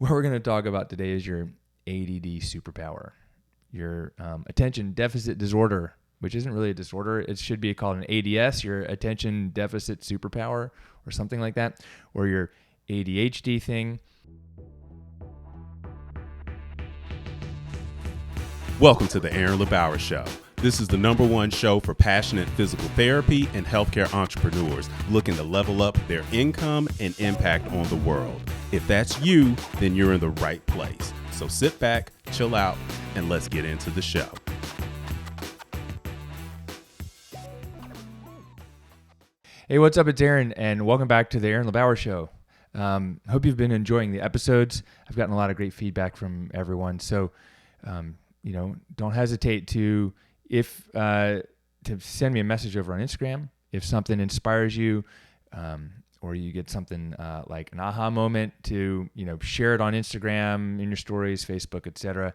What we're going to talk about today is your ADD superpower, your attention deficit disorder, which isn't really a disorder. It should be called an ADS, your attention deficit superpower, or something like that, or your ADHD thing. Welcome to the LeBauer Show. This is the #1 show for passionate physical therapy and healthcare entrepreneurs looking to level up their income and impact on the world. If that's you, then you're in the right place. So sit back, chill out, and let's get into the show. Hey, what's up? It's Aaron, and welcome back to the LeBauer Show. Hope you've been enjoying the episodes. I've gotten a lot of great feedback from everyone. So, don't hesitate to send me a message over on Instagram if something inspires you, or you get something like an aha moment to share it on Instagram, in your stories, Facebook, etc.,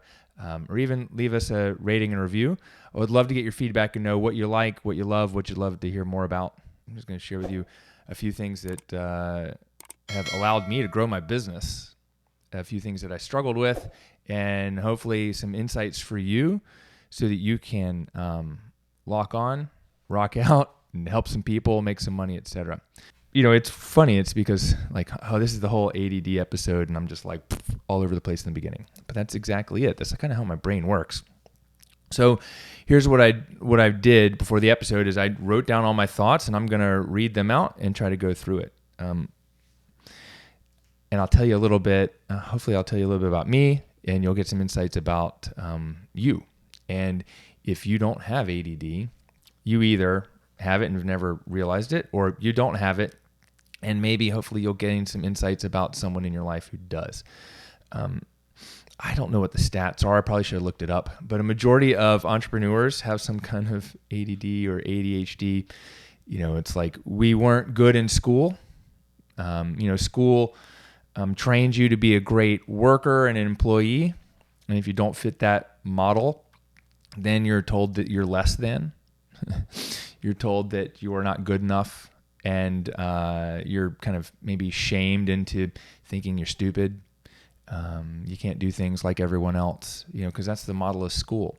or even leave us a rating and review. I would love to get your feedback and know what you like, what you love, what you'd love to hear more about. I'm just going to share with you a few things that have allowed me to grow my business, a few things that I struggled with, and hopefully some insights for you so that you can lock on, rock out, and help some people, make some money, etc. It's funny. It's because this is the whole ADD episode, and I'm just all over the place in the beginning. But that's exactly it. That's kind of how my brain works. So here's what I did before the episode is I wrote down all my thoughts, and I'm going to read them out and try to go through it. And I'll tell you a little bit, hopefully I'll tell you a little bit about me, and you'll get some insights about you. And if you don't have ADD, you either have it and have never realized it, or you don't have it, and maybe hopefully you'll gain some insights about someone in your life who does. I don't know what the stats are. I probably should have looked it up, but a majority of entrepreneurs have some kind of ADD or ADHD. It's like we weren't good in school. School trains you to be a great worker and an employee. And if you don't fit that model, then you're told that you're less than. You're told that you are not good enough, and you're kind of maybe shamed into thinking you're stupid. You can't do things like everyone else, because that's the model of school.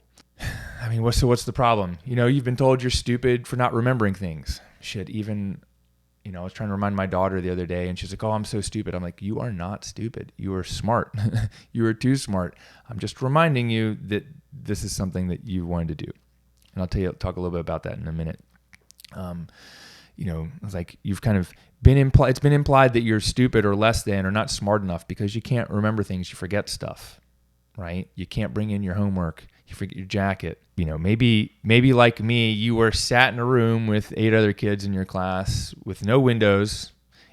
I mean, what's the problem? You've been told you're stupid for not remembering things. Shit, even, I was trying to remind my daughter the other day, and she's like, "Oh, I'm so stupid." I'm like, "You are not stupid. You are smart. You are too smart. I'm just reminding you that this is something that you wanted to do." And I'll talk a little bit about that in a minute. It's like you've kind of it's been implied that you're stupid or less than or not smart enough because you can't remember things. You forget stuff, right? You can't bring in your homework. You forget your jacket. Maybe like me, you were sat in a room with 8 other kids in your class with no windows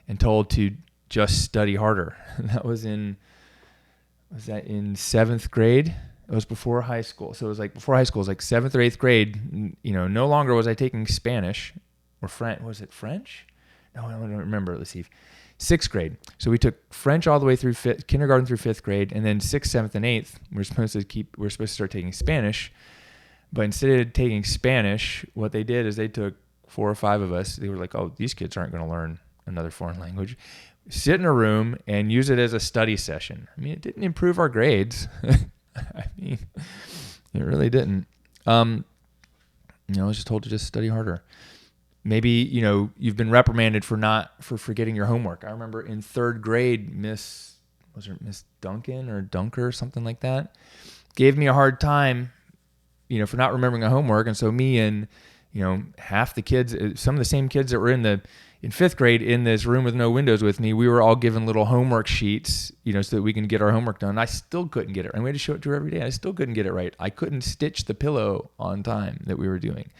and told to just study harder. Was that in 7th grade? It was before high school. So it was before high school. It was 7th or 8th grade. No longer was I taking Spanish or French. Was it French? No, I don't remember. Let's see. 6th grade. So we took French all the way through kindergarten through 5th grade, and then 6th, 7th, and 8th, we're supposed to start taking Spanish. But instead of taking Spanish, what they did is they took 4 or 5 of us. They were like, "Oh, these kids aren't going to learn another foreign language." Sit in a room and use it as a study session. I mean, it didn't improve our grades. I mean, it really didn't. I was just told to just study harder. Maybe, you've been reprimanded for forgetting your homework. I remember in 3rd grade, Miss Duncan or Dunker, something like that, gave me a hard time, for not remembering a homework. And so me and, half the kids, some of the same kids that were in 5th grade in this room with no windows with me, we were all given little homework sheets, so that we can get our homework done. I still couldn't get it. And we had to show it to her every day. I still couldn't get it right. I couldn't stitch the pillow on time that we were doing.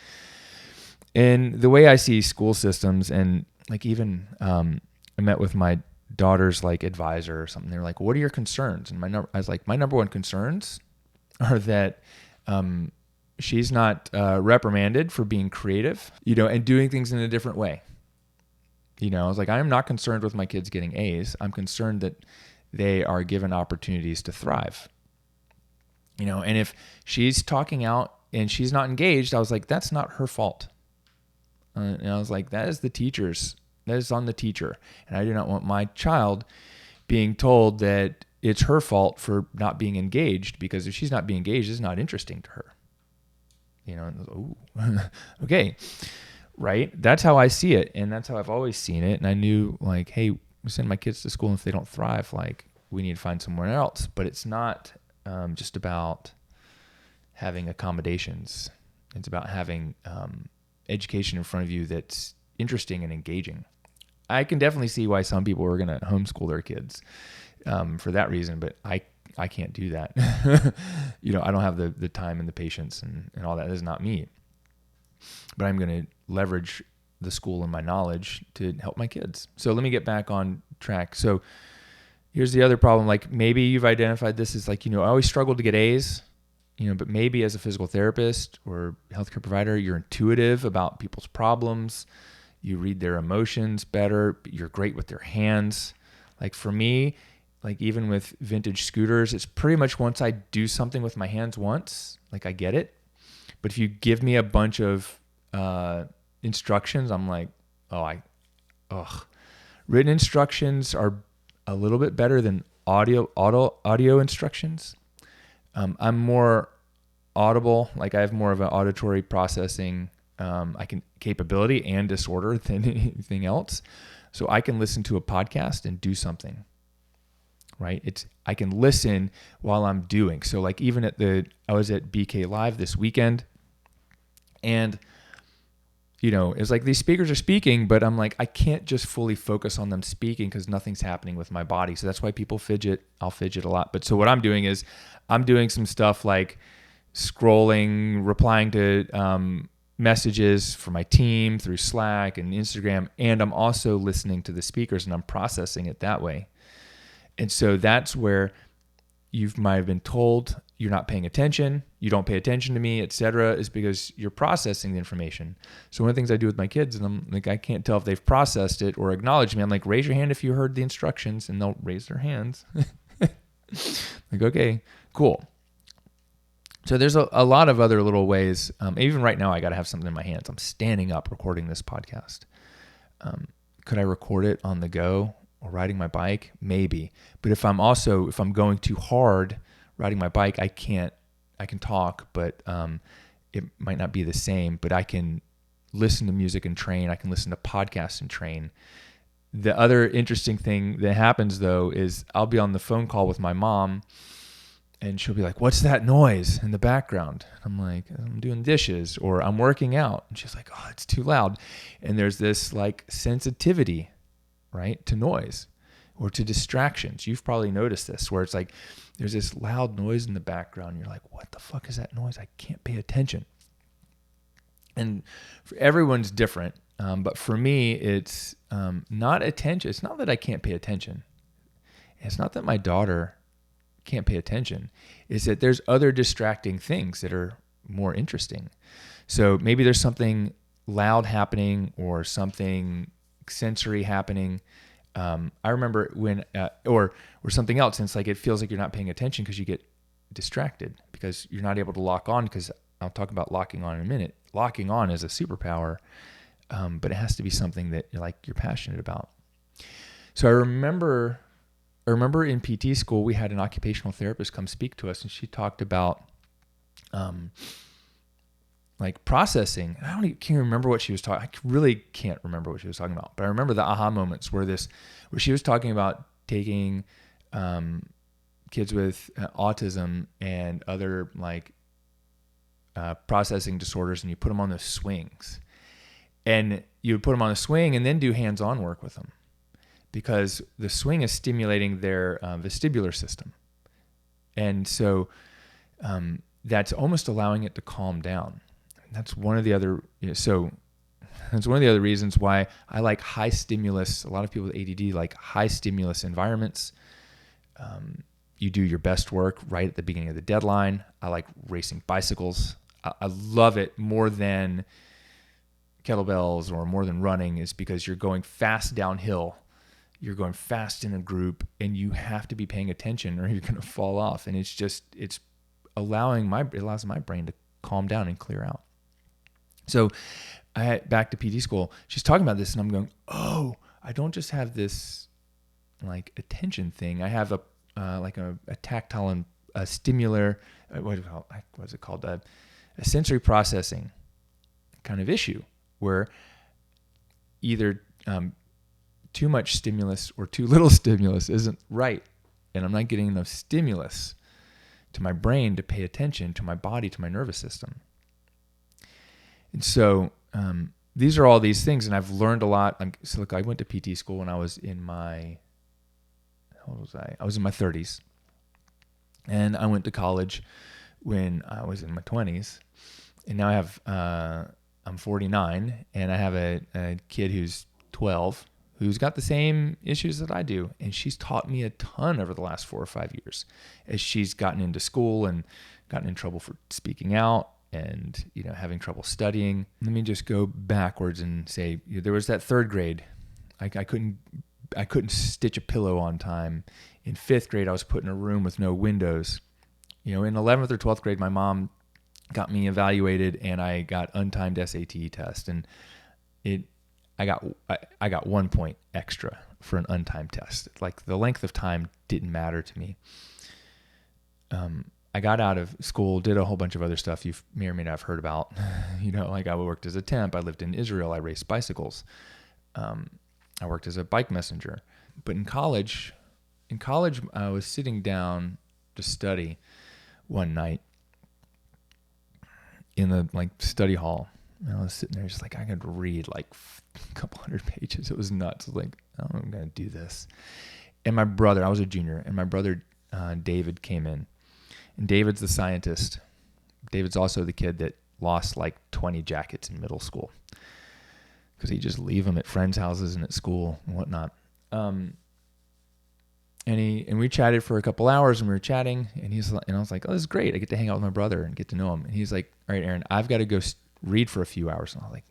And the way I see school systems, and even I met with my daughter's advisor or something. They were like, "What are your concerns?" And I was like, "My number one concerns are that she's not reprimanded for being creative, and doing things in a different way." I was like, "I am not concerned with my kids getting A's. I'm concerned that they are given opportunities to thrive." And if she's talking out and she's not engaged, I was like, "That's not her fault." And I was like, that is on the teacher. And I do not want my child being told that it's her fault for not being engaged, because if she's not being engaged, it's not interesting to her. Ooh, okay, right? That's how I see it, and that's how I've always seen it. And I knew, like, hey, we send my kids to school, and if they don't thrive, like, we need to find somewhere else. But it's not just about having accommodations. It's about having education in front of you that's interesting and engaging. I can definitely see why some people are going to homeschool their kids for that reason, but I can't do that. I don't have the time and the patience and all that. That is not me. But I'm going to leverage the school and my knowledge to help my kids. So let me get back on track. So here's the other problem. Like, maybe you've identified this as, like, I always struggled to get A's, but maybe as a physical therapist or healthcare provider, you're intuitive about people's problems. You read their emotions better. You're great with their hands. Like, for me, like, even with vintage scooters, it's pretty much once I do something with my hands once, like, I get it. But if you give me a bunch of instructions, I'm like, Written instructions are a little bit better than audio instructions. I'm more audible. Like, I have more of an auditory processing capability and disorder than anything else. So I can listen to a podcast and do something, right? I can listen while I'm doing. So, like, even I was at BK Live this weekend, and it's like these speakers are speaking, but I'm like, I can't just fully focus on them speaking because nothing's happening with my body. So that's why people fidget. I'll fidget a lot. But so what I'm doing is I'm doing some stuff like scrolling, replying to messages for my team through Slack and Instagram. And I'm also listening to the speakers, and I'm processing it that way. And so that's where you might have been told you're not paying attention, you don't pay attention to me, etc., is because you're processing the information. So one of the things I do with my kids, and I'm like, I can't tell if they've processed it or acknowledged me. I'm like, raise your hand if you heard the instructions, and they'll raise their hands. Like, okay, cool. So there's a lot of other little ways. Even right now, I got to have something in my hands. I'm standing up recording this podcast. Could I record it on the go or riding my bike? Maybe. But if I'm going too hard riding my bike, I can talk, but it might not be the same. But I can listen to music and train. I can listen to podcasts and train. The other interesting thing that happens, though, is I'll be on the phone call with my mom, and she'll be like, "What's that noise in the background?" I'm like, "I'm doing dishes," or "I'm working out." And she's like, "Oh, it's too loud." And there's this, like, sensitivity, right, to noise or to distractions. You've probably noticed this, where it's like there's this loud noise in the background. You're like, "What the fuck is that noise? I can't pay attention." And everyone's different. But for me, it's not attention. It's not that I can't pay attention. It's not that my daughter can't pay attention. It's that there's other distracting things that are more interesting. So maybe there's something loud happening or something sensory happening. I remember when, or something else, and it's like it feels like you're not paying attention because you get distracted because you're not able to lock on, because I'll talk about locking on in a minute. Locking on is a superpower, but it has to be something that you're passionate about. So I remember in PT school, we had an occupational therapist come speak to us, and she talked about like processing. Can't remember what she was talking. I really can't remember what she was talking about, but I remember the aha moments where she was talking about taking kids with autism and other processing disorders, and you put them on the swings, and you would put them on a swing and then do hands-on work with them, because the swing is stimulating their vestibular system. And so that's almost allowing it to calm down. That's one of the other, that's one of the other reasons why I like high stimulus. A lot of people with ADD like high stimulus environments. You do your best work right at the beginning of the deadline. I like racing bicycles. I love it more than kettlebells or more than running, is because you're going fast downhill. You're going fast in a group, and you have to be paying attention or you're going to fall off. And it allows my brain to calm down and clear out. So back to PT school, she's talking about this, and I'm going, oh, I don't just have this like attention thing. I have like a tactile and a stimular, what's it called? A sensory processing kind of issue where either too much stimulus or too little stimulus isn't right. And I'm not getting enough stimulus to my brain to pay attention to my body, to my nervous system. And so these are all these things, and I've learned a lot. So look, I went to PT school when I was in my, how old was I? I was in my 30s. And I went to college when I was in my 20s. And now I have, I'm 49, and I have a kid who's 12 who's got the same issues that I do. And she's taught me a ton over the last 4 or 5 years as she's gotten into school and gotten in trouble for speaking out and, having trouble studying. Let me just go backwards and say, there was that third grade. I couldn't stitch a pillow on time. In 5th grade, I was put in a room with no windows. In 11th or 12th grade, my mom got me evaluated and I got untimed SAT test. And I got 1 point extra for an untimed test. Like the length of time didn't matter to me. I got out of school, did a whole bunch of other stuff you may or may not have heard about. Like I worked as a temp. I lived in Israel. I raced bicycles. I worked as a bike messenger. But in college, I was sitting down to study one night in the study hall. And I was sitting there just I could read a couple hundred pages. It was nuts. I'm going to do this. And my brother, I was a junior, and my brother David came in. And David's the scientist. David's also the kid that lost 20 jackets in middle school because he'd just leave them at friends' houses and at school and whatnot. And we chatted for a couple hours, and we were chatting, and I was like, oh, this is great. I get to hang out with my brother and get to know him. And he's like, all right, Aaron, I've got to go read for a few hours. And I was like,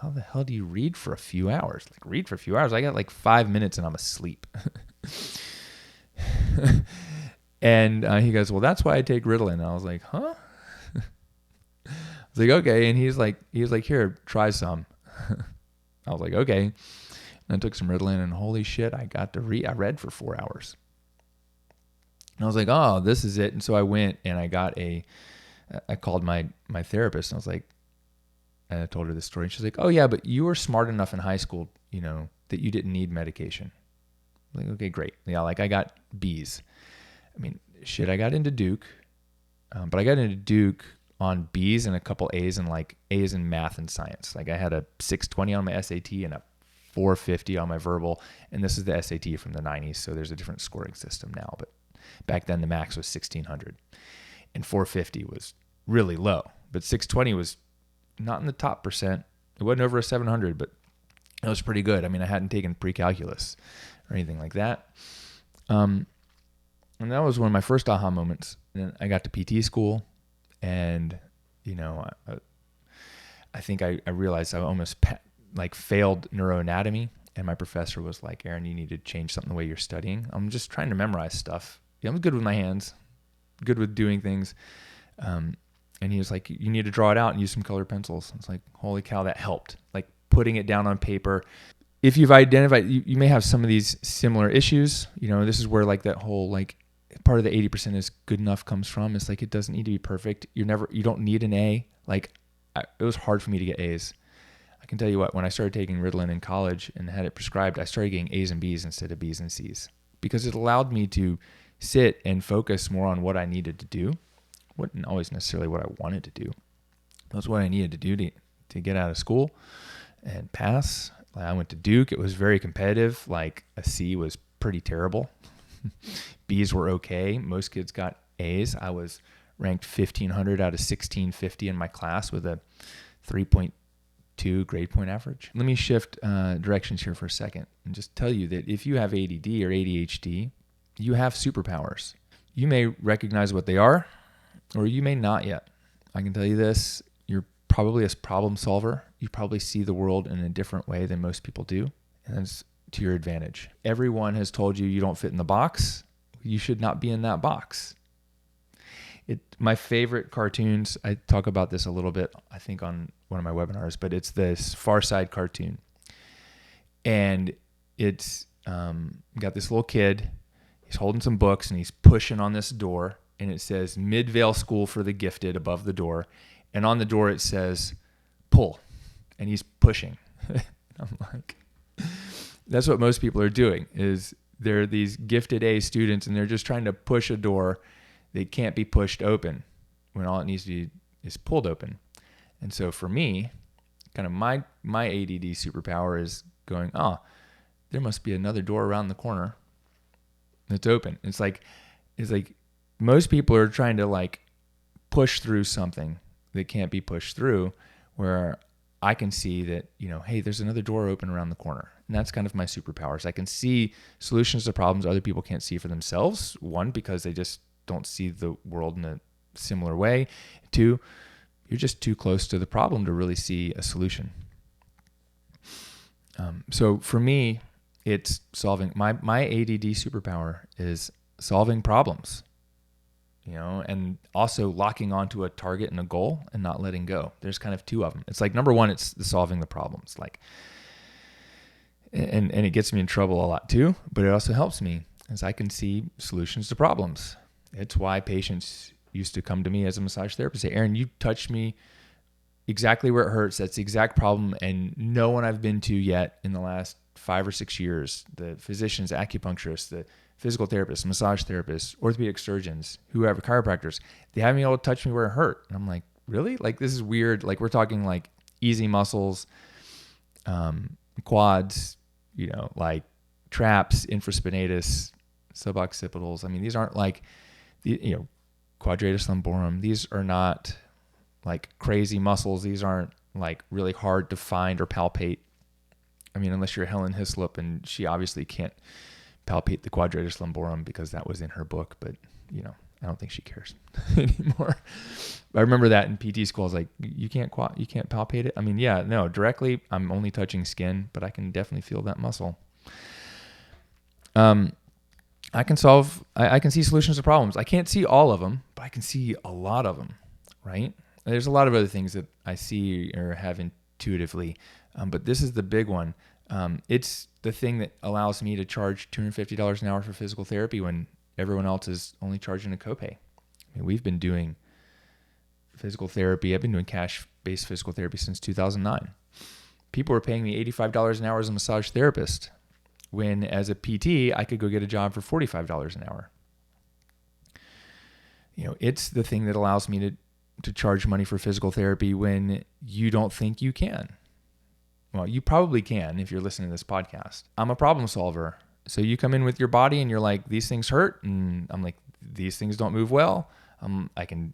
how the hell do you read for a few hours? Read for a few hours? I got 5 minutes and I'm asleep. And he goes, well, that's why I take Ritalin. And I was like, huh? I was like, okay. And he was like, here, try some. I was like, okay. And I took some Ritalin, and holy shit, I got to read. I read for 4 hours. And I was like, oh, this is it. And so I went and I called my therapist, and I was like, and I told her this story. And she's like, oh yeah, but you were smart enough in high school, that you didn't need medication. I'm like, okay, great. Yeah, I got B's. I mean, shit, I got into Duke, but I got into Duke on B's and a couple A's and A's in math and science. I had a 620 on my SAT and a 450 on my verbal, and this is the SAT from the 90s, so there's a different scoring system now, but back then the max was 1600, and 450 was really low, but 620 was not in the top percent. It wasn't over a 700, but it was pretty good. I mean, I hadn't taken pre-calculus or anything like that. And that was one of my first aha moments. And then I got to PT school, and, I think I realized I almost failed neuroanatomy. And my professor was like, Aaron, you need to change something the way you're studying. I'm just trying to memorize stuff. I'm good with my hands, good with doing things. And he was like, you need to draw it out and use some colored pencils. I was like, holy cow, that helped. Putting it down on paper. If you've identified, you may have some of these similar issues. This is where that whole part of the 80% is good enough comes from. It's it doesn't need to be perfect. You don't need an A. It was hard for me to get A's. I can tell you what, when I started taking Ritalin in college and had it prescribed, I started getting A's and B's instead of B's and C's because it allowed me to sit and focus more on what I needed to do. Wasn't always necessarily what I wanted to do. That's what I needed to do to get out of school and pass. I went to Duke. It was very competitive. A C was pretty terrible. B's were okay. Most kids got A's. I was ranked 1,500 out of 1,650 in my class with a 3.2 grade point average. Let me shift directions here for a second and just tell you that if you have ADD or ADHD, you have superpowers. You may recognize what they are, or you may not yet. I can tell you this, you're probably a problem solver. You probably see the world in a different way than most people do, and that's to your advantage. Everyone has told you don't fit in the box. You should not be in that box. My favorite cartoons, I talk about this a little bit, I think on one of my webinars, but it's this Far Side cartoon. And it's got this little kid. He's holding some books and he's pushing on this door, and it says Midvale School for the Gifted above the door. And on the door it says pull, and he's pushing. I'm like, that's what most people are doing, is they're these gifted A students and they're just trying to push a door that can't be pushed open when all it needs to be is pulled open. And so for me, kind of my ADD superpower is going, oh, there must be another door around the corner that's open. It's like most people are trying to like push through something that can't be pushed through, where I can see that, hey, there's another door open around the corner. And that's kind of my superpowers. I can see solutions to problems other people can't see for themselves. One, because they just don't see the world in a similar way. Two, you're just too close to the problem to really see a solution. So for me, it's solving. My ADD superpower is solving problems, and also locking onto a target and a goal and not letting go. There's kind of two of them. It's like, number one, it's the solving the problems, and it gets me in trouble a lot too, but it also helps me as I can see solutions to problems. It's why patients used to come to me as a massage therapist and say, Aaron, you touched me exactly where it hurts. That's the exact problem. And no one I've been to yet in the last 5 or 6 years, the physicians, acupuncturists, the physical therapists, massage therapists, orthopedic surgeons, whoever, chiropractors, they haven't been able to touch me where it hurt. And I'm like, really? Like, this is weird. Like, we're talking like easy muscles, quads, like traps, infraspinatus, suboccipitals. I mean, these aren't like, quadratus lumborum. These are not like crazy muscles. These aren't like really hard to find or palpate. I mean, unless you're Helen Hislop, and she obviously can't palpate the quadratus lumborum because that was in her book, but I don't think she cares anymore. I remember that in PT school. I was like, you can't palpate it. I mean, yeah, no, directly I'm only touching skin, but I can definitely feel that muscle. I can see solutions to problems. I can't see all of them, but I can see a lot of them, right? There's a lot of other things that I see or have intuitively, but this is the big one. It's the thing that allows me to charge $250 an hour for physical therapy when everyone else is only charging a copay. I mean, we've been doing physical therapy. I've been doing cash-based physical therapy since 2009. People were paying me $85 an hour as a massage therapist, when as a PT, I could go get a job for $45 an hour. It's the thing that allows me to charge money for physical therapy when you don't think you can. Well, you probably can if you're listening to this podcast. I'm a problem solver. So you come in with your body and you're like, these things hurt. And I'm like, these things don't move well. I can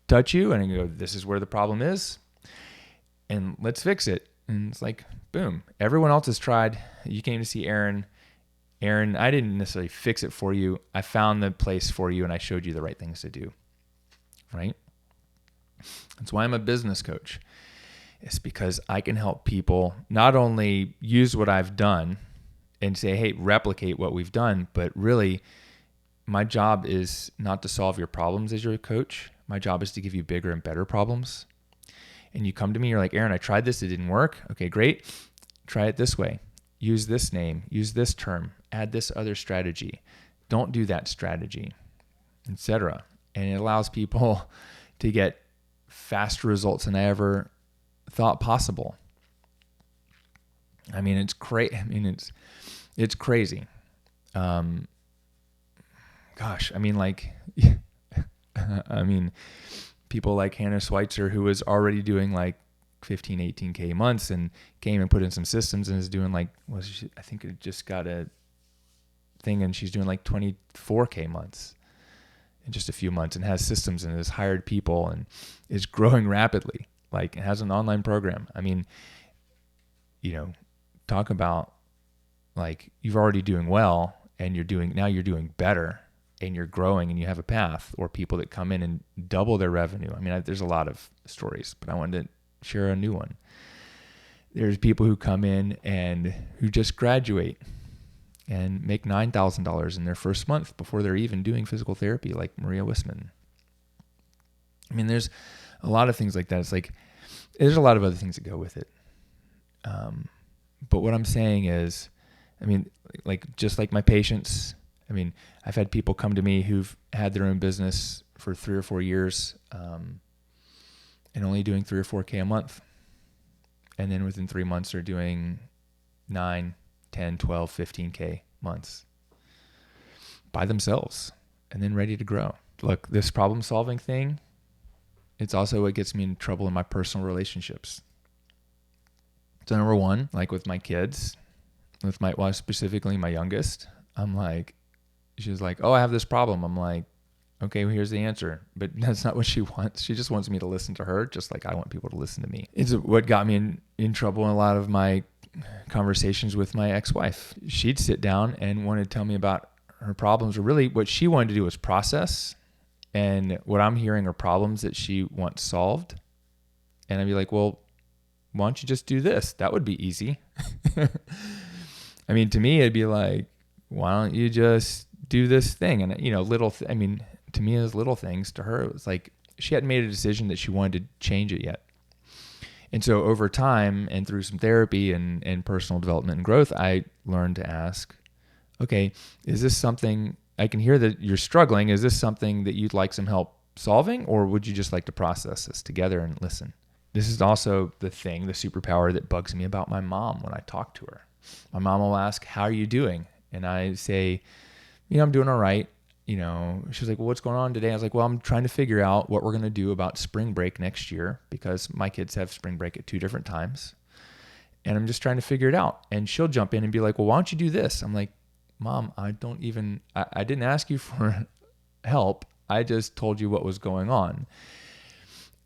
touch you and I go, this is where the problem is. And let's fix it. And it's like, boom. Everyone else has tried. You came to see Aaron. Aaron, I didn't necessarily fix it for you. I found the place for you and I showed you the right things to do. Right? That's why I'm a business coach. It's because I can help people not only use what I've done and say, hey, replicate what we've done, but really my job is not to solve your problems as your coach. My job is to give you bigger and better problems. And you come to me, you're like, Aaron, I tried this, it didn't work. Okay, great. Try it this way. Use this name, use this term, add this other strategy. Don't do that strategy, etc. And it allows people to get faster results than I ever thought possible. I mean, it's crazy. It's crazy. Gosh, I mean, like, people like Hannah Schweitzer, who was already doing like 15, 18K months and came and put in some systems and is doing like, I think it just got a thing and she's doing like 24K months in just a few months and has systems and has hired people and is growing rapidly, like, and has an online program. I mean, talk about like, you're already doing well and you're doing better and you're growing and you have a path, or people that come in and double their revenue. I mean, there's a lot of stories, but I wanted to share a new one. There's people who come in and who just graduate and make $9,000 in their first month before they're even doing physical therapy, like Maria Wisman. I mean, there's a lot of things like that. It's like, there's a lot of other things that go with it. But what I'm saying is, I mean, like, just like my patients, I mean, I've had people come to me who've had their own business for 3 or 4 years, and only doing 3 or 4K a month. And then within 3 months, they're doing 9, 10, 12, 15K months by themselves, and then ready to grow. Look, this problem solving thing, it's also what gets me in trouble in my personal relationships. So number one, like with my kids, with my, well, specifically my youngest, I'm like, she's like, oh, I have this problem. I'm like, okay, well, here's the answer. But that's not what she wants. She just wants me to listen to her, just like I want people to listen to me. It's what got me in trouble in a lot of my conversations with my ex-wife. She'd sit down and want to tell me about her problems, or really what she wanted to do was process. And what I'm hearing are problems that she wants solved. And I'd be like, well, why don't you just do this? That would be easy. I mean, to me, it'd be like, why don't you just do this thing? And, you know, to me, it was little things. To her, it was like she hadn't made a decision that she wanted to change it yet. And so over time and through some therapy and personal development and growth, I learned to ask, okay, is this something, I can hear that you're struggling. Is this something that you'd like some help solving, or would you just like to process this together and listen? This is also the superpower that bugs me about my mom when I talk to her. My mom will ask, how are you doing? And I say, you know, I'm doing all right. You know, she's like, well, what's going on today? I was like, well, I'm trying to figure out what we're going to do about spring break next year, because my kids have spring break at 2 different times. And I'm just trying to figure it out. And she'll jump in and be like, well, why don't you do this? I'm like, Mom, I didn't ask you for help. I just told you what was going on.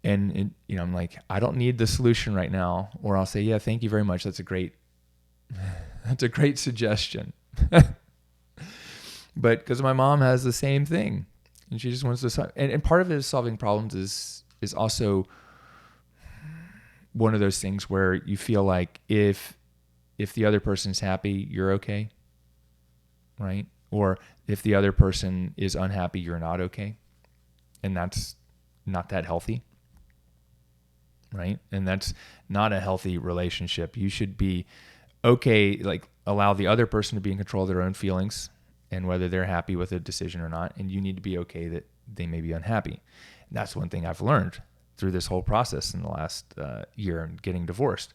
And you know, I'm like, I don't need the solution right now. Or I'll say, yeah, thank you very much. That's a great suggestion. But because my mom has the same thing, and she just wants to solve, and part of it is solving problems is also one of those things where you feel like if the other person's happy, you're okay, right? Or if the other person is unhappy, you're not okay. And that's not that healthy, right? And that's not a healthy relationship. You should be okay, like allow the other person to be in control of their own feelings and whether they're happy with a decision or not. And you need to be okay that they may be unhappy. And that's one thing I've learned through this whole process in the last year and getting divorced.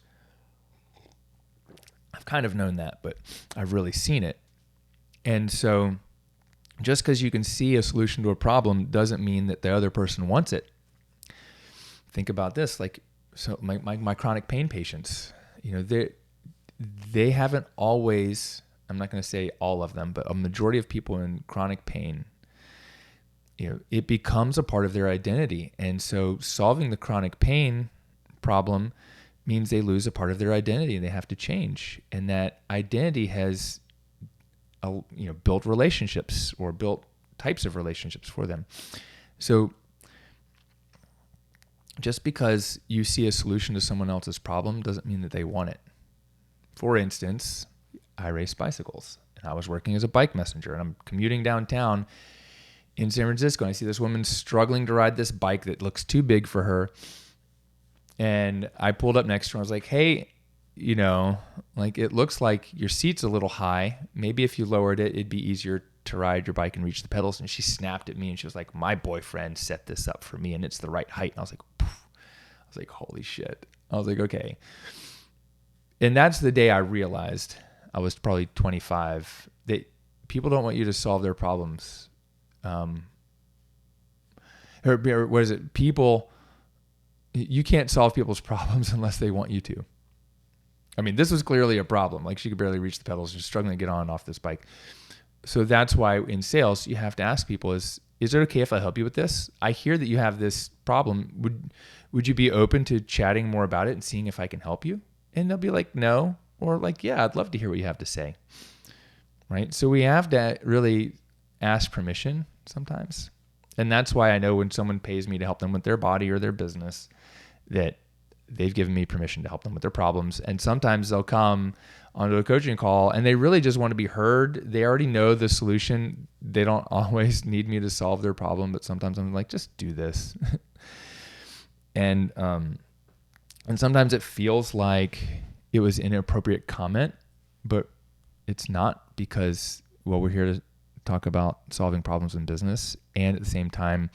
I've kind of known that, but I've really seen it. And so just because you can see a solution to a problem doesn't mean that the other person wants it. Think about this, like, so my chronic pain patients, you know, they haven't always, I'm not going to say all of them, but a majority of people in chronic pain, you know, it becomes a part of their identity. And so solving the chronic pain problem means they lose a part of their identity and they have to change. And that identity has, built relationships or built types of relationships for them. So just because you see a solution to someone else's problem doesn't mean that they want it. For instance, I race bicycles, and I was working as a bike messenger, and I'm commuting downtown in San Francisco, and I see this woman struggling to ride this bike that looks too big for her. And I pulled up next to her. I was like, hey, you know, like, it looks like your seat's a little high. Maybe if you lowered it, it'd be easier to ride your bike and reach the pedals. And she snapped at me and she was like, my boyfriend set this up for me and it's the right height. And I was like, poof. I was like, holy shit. I was like, okay. And that's the day I realized, I was probably 25, that people don't want you to solve their problems. Or what is it? You can't solve people's problems unless they want you to. I mean, this was clearly a problem. Like, she could barely reach the pedals. She's struggling to get on and off this bike. So that's why in sales, you have to ask people, is it okay if I help you with this? I hear that you have this problem. Would you be open to chatting more about it and seeing if I can help you? And they'll be like, no. Or like, yeah, I'd love to hear what you have to say. Right? So we have to really ask permission sometimes. And that's why I know when someone pays me to help them with their body or their business, that they've given me permission to help them with their problems. And sometimes they'll come onto a coaching call and they really just want to be heard. They already know the solution. They don't always need me to solve their problem, but sometimes I'm like, just do this. And sometimes it feels like it was an inappropriate comment, but it's not, because, well, we're here talk about solving problems in business. And at the same time,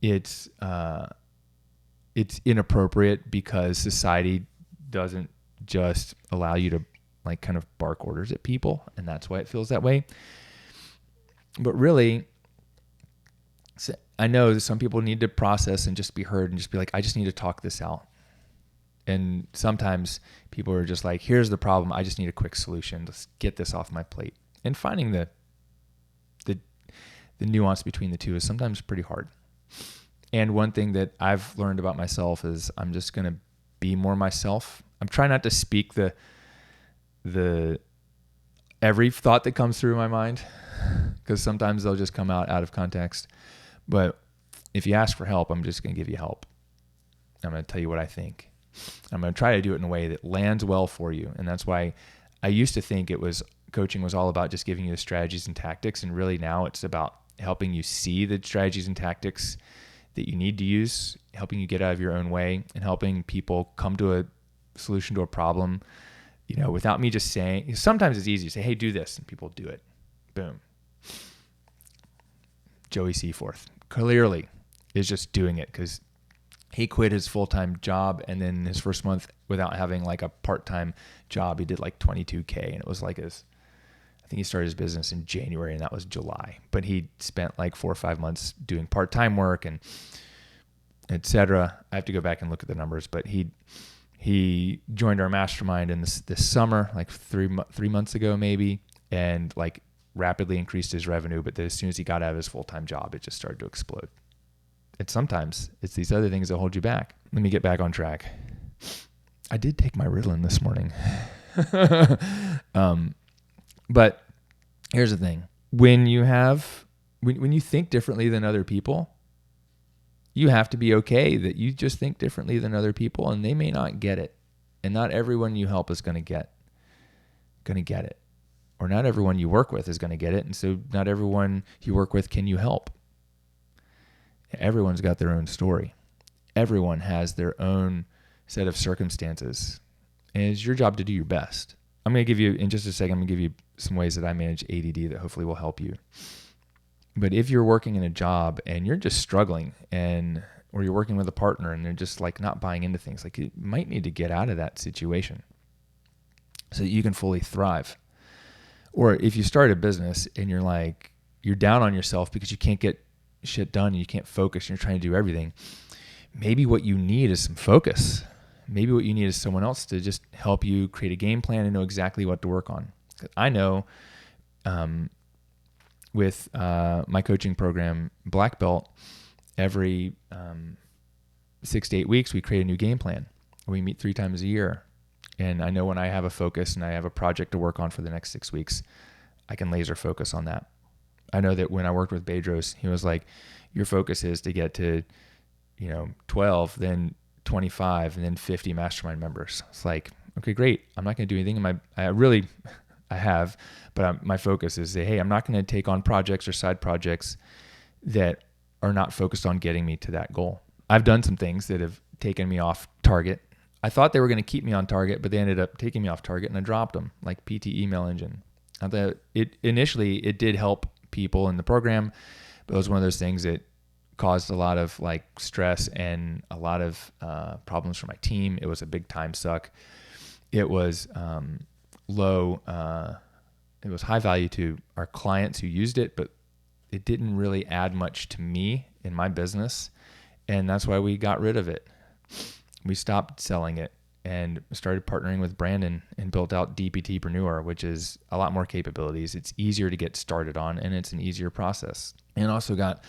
it's inappropriate because society doesn't just allow you to like kind of bark orders at people, and that's why it feels that way. But really, I know that some people need to process and just be heard and just be like, I just need to talk this out. And sometimes people are just like, here's the problem. I just need a quick solution. Let's get this off my plate. And finding the nuance between the two is sometimes pretty hard. And one thing that I've learned about myself is I'm just going to be more myself. I'm trying not to speak the every thought that comes through my mind, because sometimes they'll just come out of context. But if you ask for help, I'm just going to give you help. I'm going to tell you what I think. I'm going to try to do it in a way that lands well for you. And that's why I used to think coaching was all about just giving you the strategies and tactics. And really now it's about helping you see the strategies and tactics that you need to use, helping you get out of your own way, and helping people come to a solution to a problem, without me just saying. Sometimes it's easy to say, hey, do this, and people do it. Boom. Joey Seaforth clearly is just doing it because he quit his full-time job, and then his first month without having like a part-time job, he did like $22K, and it was like I think he started his business in January, and that was July. But he spent like 4 or 5 months doing part-time work and et cetera. I have to go back and look at the numbers, but he joined our mastermind in this summer, like three months ago maybe, and like rapidly increased his revenue. But as soon as he got out of his full-time job, it just started to explode. And sometimes it's these other things that hold you back. Let me get back on track. I did take my Ritalin this morning. But here's the thing. When you think differently than other people, you have to be okay that you just think differently than other people, and they may not get it. And not everyone you help is going to get it. Or not everyone you work with is going to get it. And so not everyone you work with can you help. Everyone's got their own story. Everyone has their own set of circumstances. And it's your job to do your best. I'm going to give you, in just a second, I'm going to give you some ways that I manage ADD that hopefully will help you. But if you're working in a job and you're just struggling, or you're working with a partner and they're just like not buying into things, like you might need to get out of that situation so that you can fully thrive. Or if you start a business and you're down on yourself because you can't get shit done and you can't focus and you're trying to do everything, maybe what you need is some focus. Maybe what you need is someone else to just help you create a game plan and know exactly what to work on. I know with my coaching program, Black Belt, every 6 to 8 weeks, we create a new game plan. We meet 3 times a year. And I know when I have a focus and I have a project to work on for the next 6 weeks, I can laser focus on that. I know that when I worked with Bedros, he was like, your focus is to get to, 12, then 25, and then 50 mastermind members. It's like, okay, great. I'm not going to do anything. I have, but my focus is say, hey, I'm not going to take on projects or side projects that are not focused on getting me to that goal. I've done some things that have taken me off target. I thought they were going to keep me on target, but they ended up taking me off target, and I dropped them, like PT Email Engine. I thought initially it did help people in the program, but it was one of those things that caused a lot of like stress and a lot of problems for my team. It was a big time suck. It was low. It was high value to our clients who used it, but it didn't really add much to me in my business. And that's why we got rid of it. We stopped selling it and started partnering with Brandon and built out DPTpreneur, which is a lot more capabilities. It's easier to get started on, and it's an easier process. And also got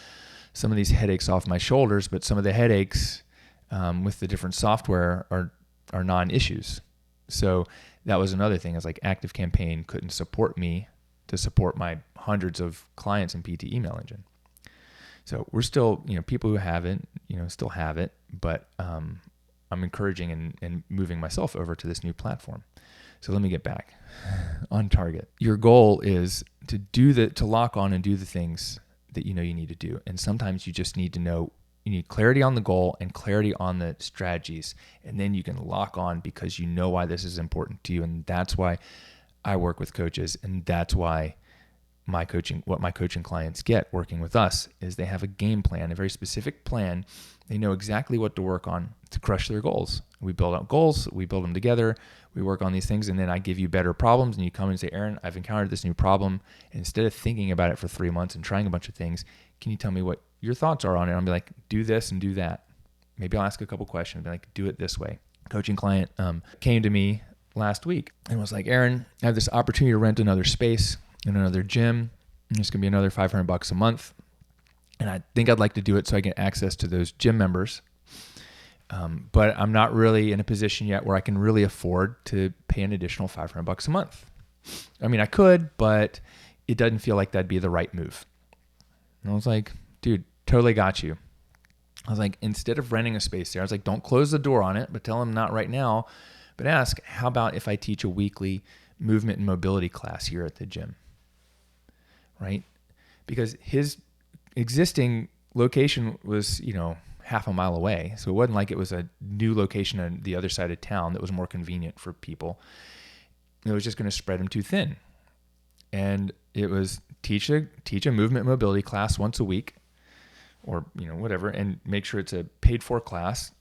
some of these headaches off my shoulders, but some of the headaches with the different software are non-issues. So that was another thing, is like ActiveCampaign couldn't support me to support my hundreds of clients in PT Email Engine. So we're still, people who have it, still have it, but I'm encouraging and moving myself over to this new platform. So let me get back on target. Your goal is to lock on and do the things that you need to do. And sometimes you just need to know, you need clarity on the goal and clarity on the strategies. And then you can lock on because you know why this is important to you. And that's why I work with coaches. And that's why my coaching clients get working with us is they have a game plan, a very specific plan. They know exactly what to work on to crush their goals. We build out goals, we build them together, we work on these things, and then I give you better problems, and you come and say, Aaron, I've encountered this new problem. And instead of thinking about it for 3 months and trying a bunch of things, can you tell me what your thoughts are on it? I'll be like, do this and do that. Maybe I'll ask a couple questions, be like, do it this way. Coaching client came to me last week and was like, Aaron, I have this opportunity to rent another space in another gym. And it's going to be another $500 a month. And I think I'd like to do it so I get access to those gym members. But I'm not really in a position yet where I can really afford to pay an additional $500 a month. I mean, I could, but it doesn't feel like that'd be the right move. And I was like, dude, totally got you. I was like, instead of renting a space there, I was like, don't close the door on it, but tell them not right now. But ask, how about if I teach a weekly movement and mobility class here at the gym, right? Because his existing location was, half a mile away. So it wasn't like it was a new location on the other side of town that was more convenient for people. It was just going to spread them too thin. And it was teach a movement and mobility class once a week or, whatever, and make sure it's a paid for class.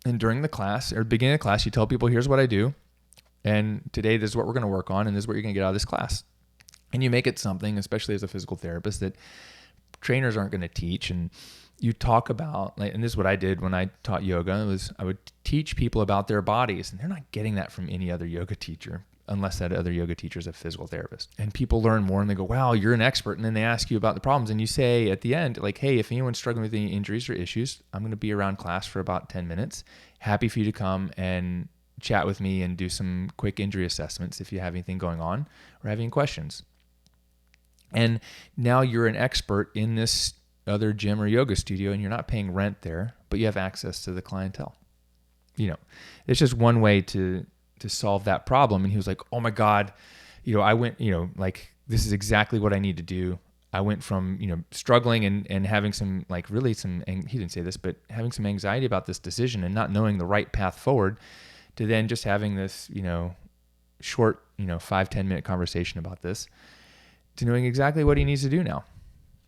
And during the class or beginning of the class, you tell people, here's what I do. And today, this is what we're going to work on. And this is what you're going to get out of this class. And you make it something, especially as a physical therapist, that trainers aren't going to teach. And you talk about, and this is what I did when I taught yoga, I would teach people about their bodies. And they're not getting that from any other yoga teacher, unless that other yoga teacher is a physical therapist. And people learn more and they go, wow, you're an expert. And then they ask you about the problems. And you say at the end, like, hey, if anyone's struggling with any injuries or issues, I'm going to be around class for about 10 minutes. Happy for you to come and chat with me and do some quick injury assessments if you have anything going on or have any questions. And now you're an expert in this other gym or yoga studio and you're not paying rent there, but you have access to the clientele. It's just one way to solve that problem. And he was like, oh my God, I went, this is exactly what I need to do. I went from, struggling and having some, he didn't say this, but having some anxiety about this decision and not knowing the right path forward to then just having this, short, 5-10 minute conversation about this to knowing exactly what he needs to do now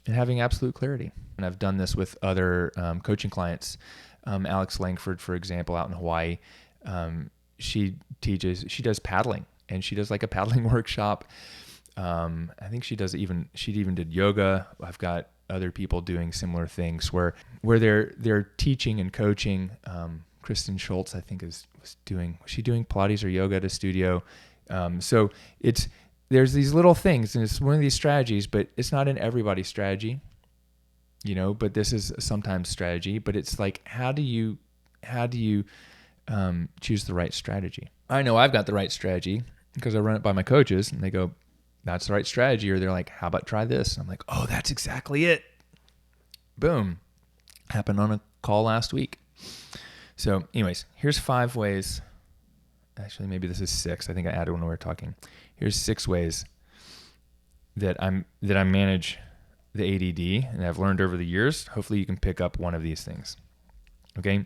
and having absolute clarity. And I've done this with other coaching clients. Alex Langford, for example, out in Hawaii, she does paddling and she does like a paddling workshop. I think she even did yoga. I've got other people doing similar things where they're teaching and coaching. Kristen Schultz, I think was she doing Pilates or yoga at a studio? So there's these little things and it's one of these strategies, but it's not in everybody's strategy, but this is sometimes strategy, but it's like, how do you choose the right strategy? I know I've got the right strategy because I run it by my coaches and they go, that's the right strategy. Or they're like, how about try this? I'm like, oh, that's exactly it. Boom. Happened on a call last week. So anyways, here's 5 ways. Actually, maybe this is 6. I think I added when we were talking. Here's 6 ways that I manage the ADD and I've learned over the years. Hopefully you can pick up one of these things. Okay.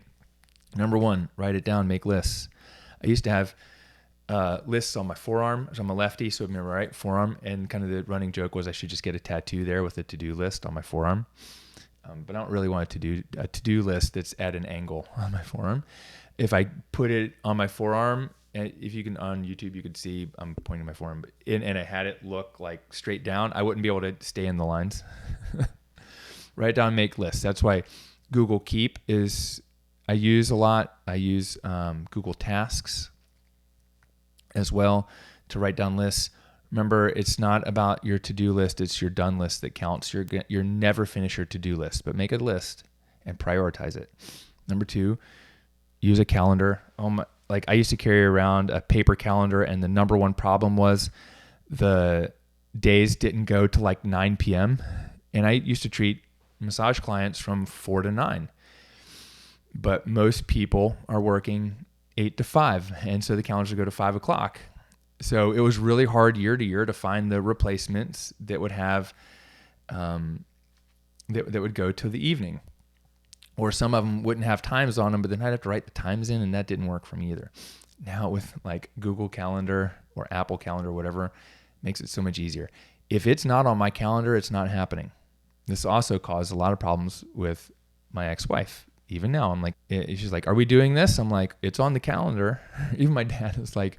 Number 1, write it down, make lists. I used to have lists on my forearm. So I'm a lefty, so I'm my right forearm. And kind of the running joke was I should just get a tattoo there with a to-do list on my forearm. But I don't really want a to-do list that's at an angle on my forearm. If I put it on my forearm, and if you can on YouTube, you could see I'm pointing my forearm, and I had it look like straight down, I wouldn't be able to stay in the lines. Write down, make lists. That's why Google Keep I use a lot. I use Google Tasks as well to write down lists. Remember, it's not about your to-do list. It's your done list that counts. You're never finish your to-do list, but make a list and prioritize it. Number 2, use a calendar. I used to carry around a paper calendar, and the number 1 problem was the days didn't go to 9 p.m. And I used to treat massage clients from 4 to 9. But most people are working 8 to 5. And so the calendars would go to 5 o'clock. So it was really hard year to year to find the replacements that would have, that would go to the evening. Or some of them wouldn't have times on them, but then I'd have to write the times in, and that didn't work for me either. Now with Google Calendar or Apple Calendar, whatever, makes it so much easier. If it's not on my calendar, it's not happening. This also caused a lot of problems with my ex-wife. Even now, I'm like, she's like, are we doing this? I'm like, it's on the calendar. Even my dad is like,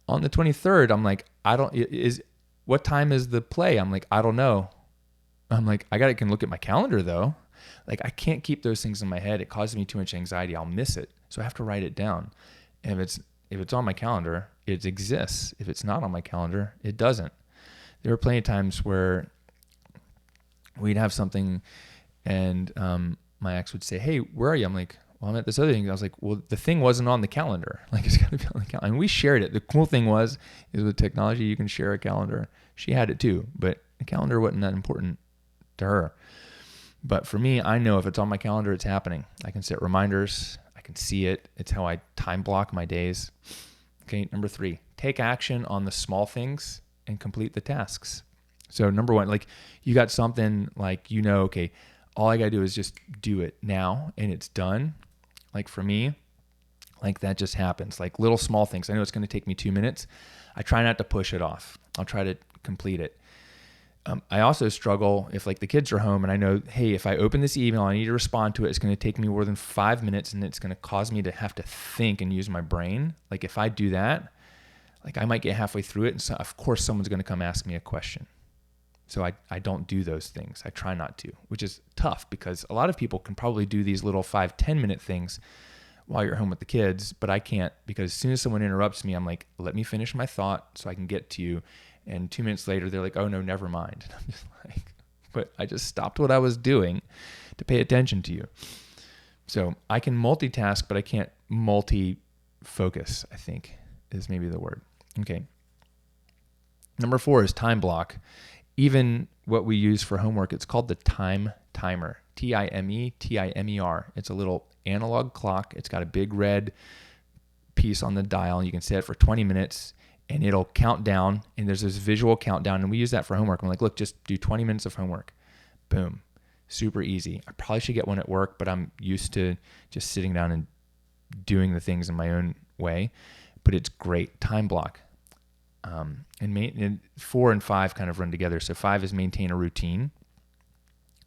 on the 23rd, I'm like, what time is the play? I'm like, I don't know. I'm like, can look at my calendar though. Like, I can't keep those things in my head. It causes me too much anxiety. I'll miss it. So I have to write it down. And if it's on my calendar, it exists. If it's not on my calendar, it doesn't. There were plenty of times where we'd have something and my ex would say, hey, where are you? I'm like, well, I'm at this other thing. I was like, well, the thing wasn't on the calendar. Like, it's got to be on the calendar. And we shared it. The cool thing is with technology, you can share a calendar. She had it too, but the calendar wasn't that important to her. But for me, I know if it's on my calendar, it's happening. I can set reminders. I can see it. It's how I time block my days. Okay, number 3, take action on the small things and complete the tasks. So number 1, like you got something like, okay, all I got to do is just do it now and it's done. Like for me, like that just happens. Like little small things. I know it's going to take me 2 minutes. I try not to push it off. I'll try to complete it. I also struggle if like the kids are home and I know, hey, if I open this email, I need to respond to it. It's going to take me more than 5 minutes and it's going to cause me to have to think and use my brain. Like if I do that, like I might get halfway through it. And so of course someone's going to come ask me a question. So I don't do those things. I try not to, which is tough because a lot of people can probably do these little 5-10 minute things while you're home with the kids, but I can't because as soon as someone interrupts me, I'm like, let me finish my thought so I can get to you. And 2 minutes later, they're like, oh no, never mind. And I'm just like, but I just stopped what I was doing to pay attention to you. So I can multitask, but I can't multi-focus, I think is maybe the word. Okay. Number 4 is time block. Even what we use for homework, it's called the time timer, Timer. It's a little analog clock. It's got a big red piece on the dial and you can set it for 20 minutes and it'll count down and there's this visual countdown and we use that for homework. I'm like, look, just do 20 minutes of homework. Boom. Super easy. I probably should get one at work, but I'm used to just sitting down and doing the things in my own way, but it's great. Time block. And 4 and 5 kind of run together. So 5 is maintain a routine.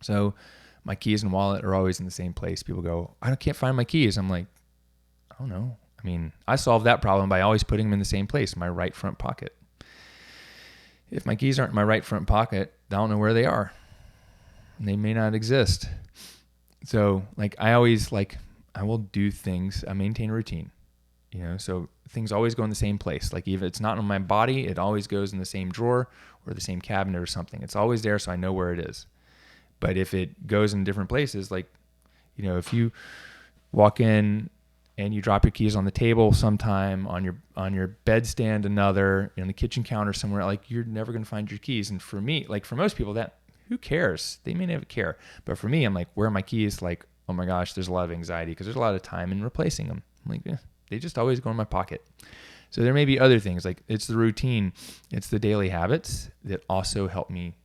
So my keys and wallet are always in the same place. People go, I can't find my keys. I'm like, I don't know. I mean, I solved that problem by always putting them in the same place, my right front pocket. If my keys aren't in my right front pocket, I don't know where they are. They may not exist. So like I will do things. I maintain a routine, so things always go in the same place. Like if it's not in my body, it always goes in the same drawer or the same cabinet or something. It's always there. So I know where it is. But if it goes in different places, like, if you walk in and you drop your keys on the table sometime, on your bedstand another, on the kitchen counter somewhere, like you're never going to find your keys. And for me, like for most people, that who cares? They may never care. But for me, I'm like, where are my keys? Like, oh my gosh, there's a lot of anxiety because there's a lot of time in replacing them. I'm like, they just always go in my pocket. So there may be other things like it's the routine, it's the daily habits that also help me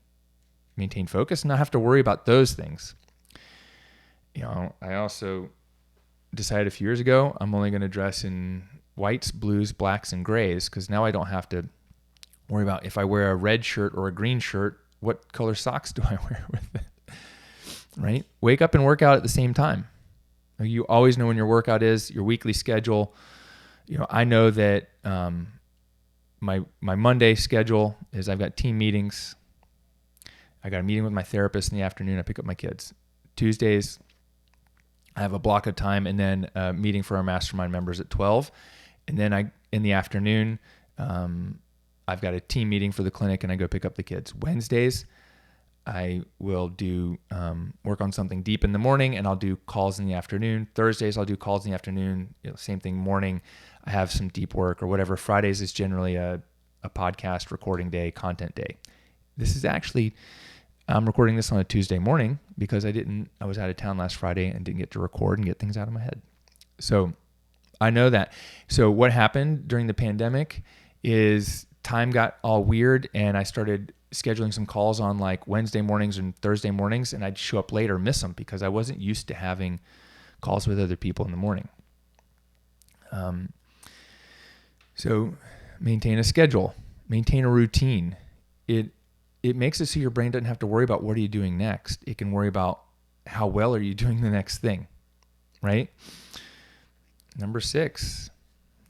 maintain focus and not have to worry about those things. I also decided a few years ago, I'm only going to dress in whites, blues, blacks, and grays because now I don't have to worry about if I wear a red shirt or a green shirt, what color socks do I wear with it, right? Wake up and work out at the same time. You always know when your workout is, your weekly schedule. I know that my Monday schedule is I've got team meetings. I got a meeting with my therapist in the afternoon. I pick up my kids. Tuesdays, I have a block of time and then a meeting for our mastermind members at 12. And then in the afternoon, I've got a team meeting for the clinic and I go pick up the kids. Wednesdays, I will do work on something deep in the morning and I'll do calls in the afternoon. Thursdays, I'll do calls in the afternoon. Same thing, morning, I have some deep work or whatever. Fridays is generally a podcast recording day, content day. This is actually, I'm recording this on a Tuesday morning because I was out of town last Friday and didn't get to record and get things out of my head. So I know that. So what happened during the pandemic is time got all weird and I started scheduling some calls on like Wednesday mornings and Thursday mornings and I'd show up late or miss them because I wasn't used to having calls with other people in the morning. So maintain a schedule, maintain a routine. it makes it so your brain doesn't have to worry about what are you doing next. It can worry about how well are you doing the next thing, right? Number 6,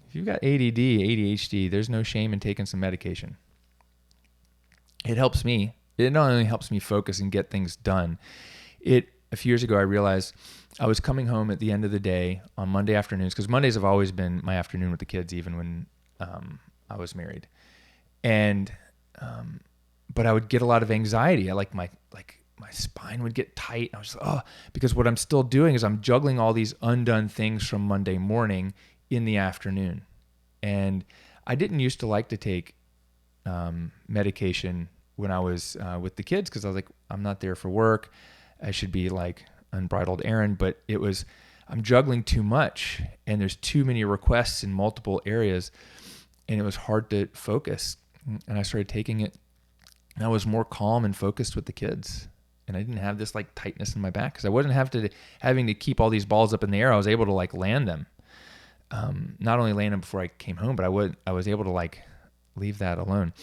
if you've got ADD, ADHD, there's no shame in taking some medication. It helps me. It not only helps me focus and get things done. A few years ago, I realized I was coming home at the end of the day on Monday afternoons, because Mondays have always been my afternoon with the kids, even when I was married. And but I would get a lot of anxiety. My spine would get tight. I was like, because what I'm still doing is I'm juggling all these undone things from Monday morning in the afternoon. And I didn't used to like to take medication when I was with the kids, because I was like, I'm not there for work. I should be like unbridled Aaron, but I'm juggling too much, and there's too many requests in multiple areas, and it was hard to focus. And I started taking it, and I was more calm and focused with the kids. And I didn't have this like tightness in my back, because I wasn't having to keep all these balls up in the air. I was able to like land them. Not only land them before I came home, but I was able to like leave that alone.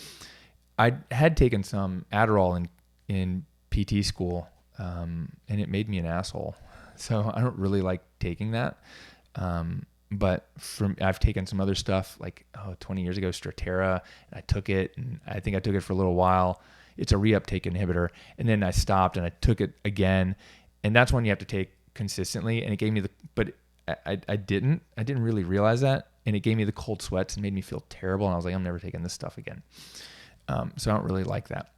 I had taken some Adderall in PT school, and it made me an asshole. So I don't really like taking that. But I've taken some other stuff like 20 years ago, Strattera, and I took it, and I think I took it for a little while. It's a reuptake inhibitor, and then I stopped and I took it again, and that's one you have to take consistently. And it gave me but I didn't really realize that, and it gave me the cold sweats and made me feel terrible. And I was like, I'm never taking this stuff again. So I don't really like that.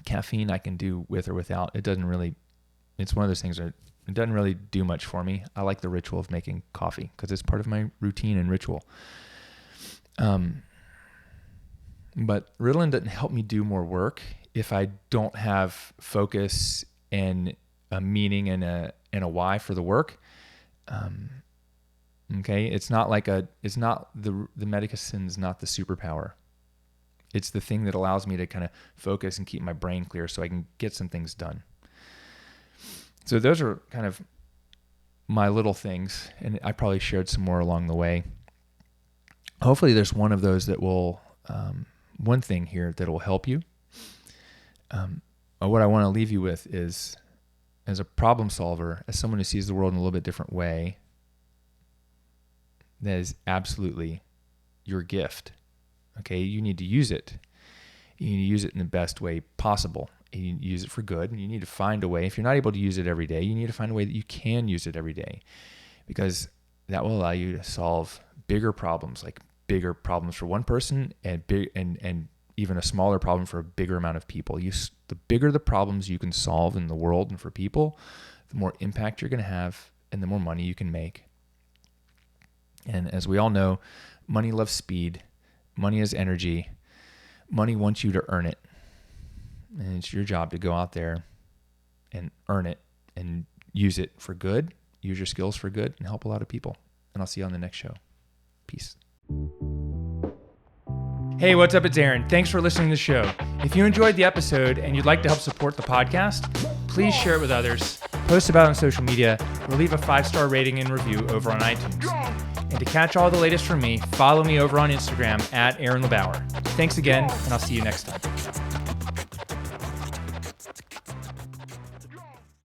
Caffeine I can do with or without. It's one of those things that it doesn't really do much for me. I like the ritual of making coffee because it's part of my routine and ritual. But Ritalin doesn't help me do more work if I don't have focus and a meaning and a why for the work. Okay, it's not the medicine's not the superpower. It's the thing that allows me to kind of focus and keep my brain clear so I can get some things done. So those are kind of my little things, and I probably shared some more along the way. Hopefully there's one of those that will, one thing here that will help you. What I want to leave you with is, as a problem solver, as someone who sees the world in a little bit different way, that is absolutely your gift. Okay, you need to use it. You need to use it in the best way possible. You need to use it for good, and you need to find a way. If you're not able to use it every day, you need to find a way that you can use it every day, because that will allow you to solve bigger problems, like bigger problems for one person, and even a smaller problem for a bigger amount of people. The bigger the problems you can solve in the world and for people, the more impact you're going to have, and the more money you can make. And as we all know, money loves speed. Money is energy. Money wants you to earn it. And it's your job to go out there and earn it and use it for good, use your skills for good, and help a lot of people. And I'll see you on the next show. Peace. Hey, what's up? It's Aaron. Thanks for listening to the show. If you enjoyed the episode and you'd like to help support the podcast, please share it with others, post about it on social media, or leave a 5-star rating and review over on iTunes. And to catch all the latest from me, follow me over on Instagram @Aaron LeBauer. Thanks again, and I'll see you next time.